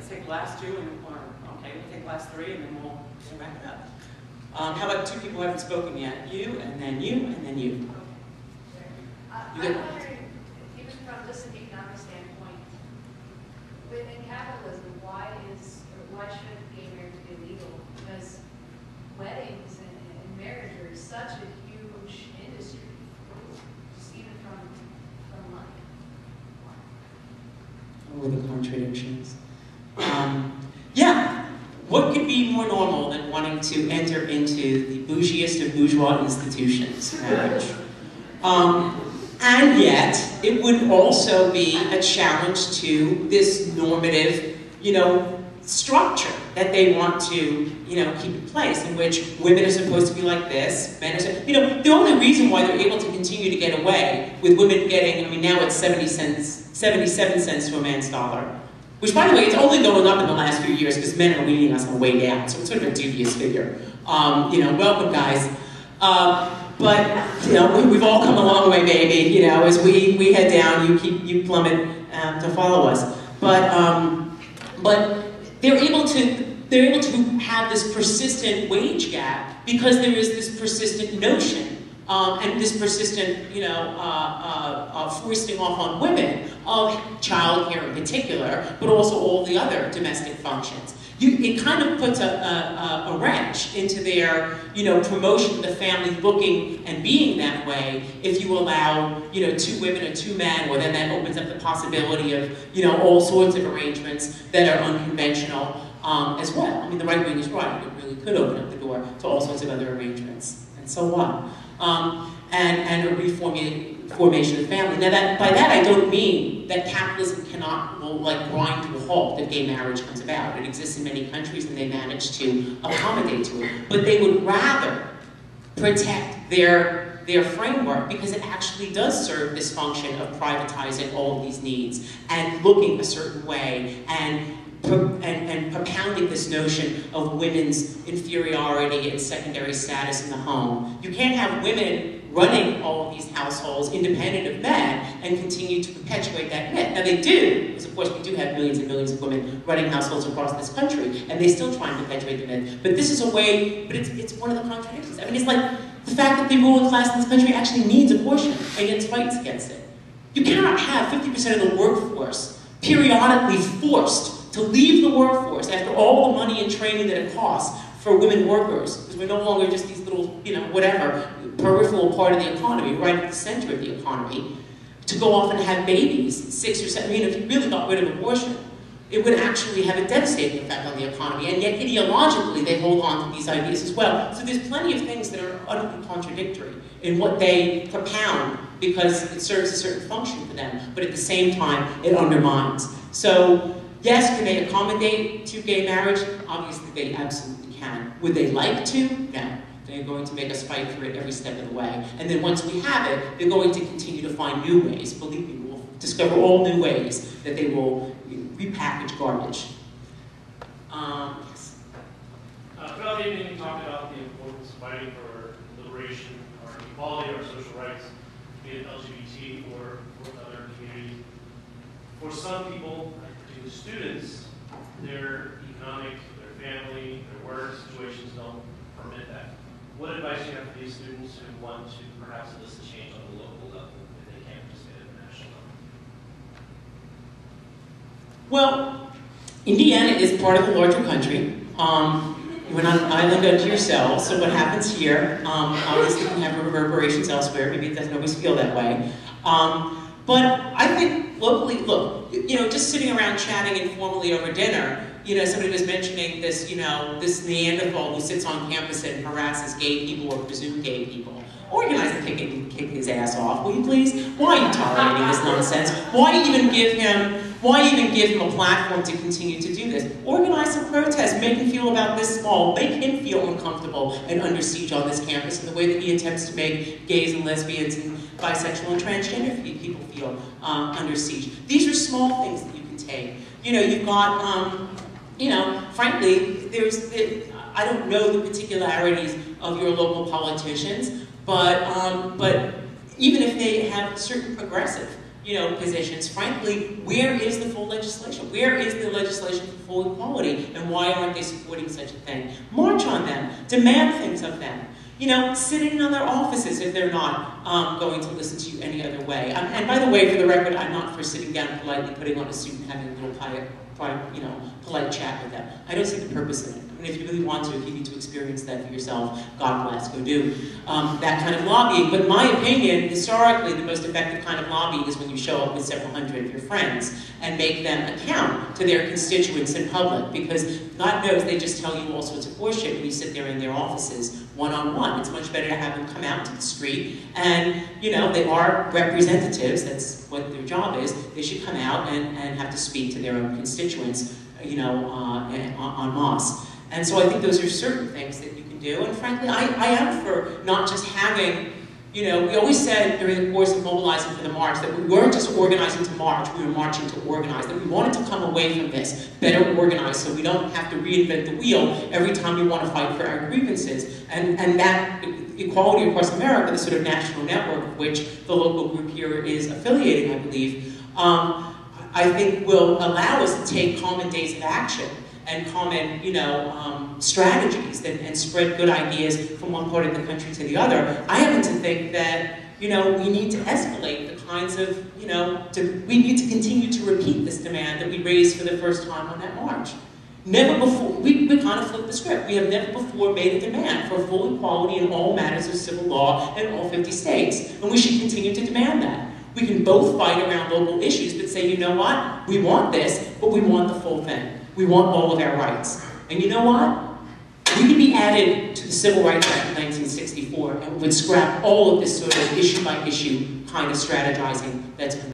let's take the last two, okay, we'll take the last three, and then we'll wrap it up. How about two people who haven't spoken yet? You, and then you, and then you. I'm wondering, even from just an economic standpoint, within capitalism, why should gay marriage be illegal? Because weddings and marriage are such a huge industry, just even from money. Oh, the contradictions. Yeah, what could be more normal than wanting to enter into the bougiest of bourgeois institutions, marriage? And yet, it would also be a challenge to this normative, structure that they want to, keep in place, in which women are supposed to be like this, men are, the only reason why they're able to continue to get away with women getting, now it's 77 cents to a man's dollar, which, by the way, it's only going up in the last few years because men are leading us on the way down, so it's sort of a dubious figure. Welcome, guys. But we've all come a long way, baby. As we head down, you plummet to follow us. But they're able to have this persistent wage gap because there is this persistent notion and this persistent, foisting off on women of childcare in particular, but also all the other domestic functions. It kind of puts a wrench into their, promotion of the family looking and being that way if you allow, two women or two men, or then that opens up the possibility of, all sorts of arrangements that are unconventional as well. The right wing is right. It really could open up the door to all sorts of other arrangements, and so on. And a reformation of the family. Now, by that I don't mean that capitalism will grind to a halt if gay marriage comes about. It exists in many countries and they manage to accommodate to it. But they would rather protect their framework because it actually does serve this function of privatizing all of these needs and looking a certain way and propounding this notion of women's inferiority and secondary status in the home. You can't have women running all of these households independent of men and continue to perpetuate that myth. Now they do, because of course we do have millions and millions of women running households across this country, and they still try and perpetuate the myth. But this is a way, but it's one of the contradictions. It's like the fact that the ruling class in this country actually needs abortion and yet fights against it. You cannot have 50% of the workforce periodically forced to leave the workforce after all the money and training that it costs for women workers, because we're no longer just these little, peripheral part of the economy, right at the center of the economy, to go off and have babies, 6 or 7. If you really got rid of abortion, it would actually have a devastating effect on the economy, and yet ideologically they hold on to these ideas as well. So there's plenty of things that are utterly contradictory in what they propound because it serves a certain function for them, but at the same time it undermines. So yes, can they accommodate to gay marriage? Obviously they absolutely can. Would they like to? No. They're going to make us fight for it every step of the way. And then once we have it, they're going to continue to find new ways. Believe me, we'll discover all new ways that they will repackage garbage. Yes? Throughout the evening, we talked about the importance of fighting for liberation, or equality, or social rights, be it LGBT or other communities. For some people, particularly students, their economic, their family, their work situations don't permit that. What advice do you have for these students who want to perhaps elicit change on the local level if they can't participate at the national level? Well, Indiana is part of the larger country. You're not an island unto yourselves, so what happens here, obviously can have reverberations elsewhere. Maybe it doesn't always feel that way. But I think locally, look, just sitting around chatting informally over dinner, somebody was mentioning this, this Neanderthal who sits on campus and harasses gay people or presumed gay people. Organize and kick his ass off, will you please? Why are you tolerating this nonsense? Why even give him a platform to continue to do this? Organize some protests, make him feel about this small, make him feel uncomfortable and under siege on this campus in the way that he attempts to make gays and lesbians and bisexual and transgender people feel under siege. These are small things that you can take. You've got, frankly, I don't know the particularities of your local politicians, but even if they have certain progressive, positions, frankly, where is the full legislation? Where is the legislation for full equality, and why aren't they supporting such a thing? March on them. Demand things of them. You know, sit in on their offices if they're not going to listen to you any other way. And by the way, for the record, I'm not for sitting down politely, putting on a suit and having a little polite chat with them. I don't see the purpose in it. I mean, if you really want to, if you need to experience that for yourself, God bless, go do that kind of lobbying. But in my opinion, historically, the most effective kind of lobbying is when you show up with several hundred of your friends and make them account to their constituents in public, because God knows they just tell you all sorts of horseshit when you sit there in their offices one-on-one. It's much better to have them come out to the street and, you know, they are representatives, that's what their job is. They should come out and have to speak to their own constituents, you know, en masse. And so I think those are certain things that you can do. And frankly, I am for not just having, you know, we always said during the course of mobilizing for the march that we weren't just organizing to march, we were marching to organize, that we wanted to come away from this better organized so we don't have to reinvent the wheel every time we want to fight for our grievances. And that equality across America, the sort of national network of which the local group here is affiliating, I believe, I think will allow us to take common days of action and common, you know, strategies and spread good ideas from one part of the country to the other. I happen to think that, you know, we need to escalate the kinds of, you know, we need to continue to repeat this demand that we raised for the first time on that march. Never before, we kind of flipped the script. We have never before made a demand for full equality in all matters of civil law in all 50 states, and we should continue to demand that. We can both fight around local issues, but say, you know what, we want this, but we want the full thing. We want all of our rights. And you know what? We could be added to the Civil Rights Act of 1964 and would scrap all of this sort of issue-by-issue kind of strategizing that's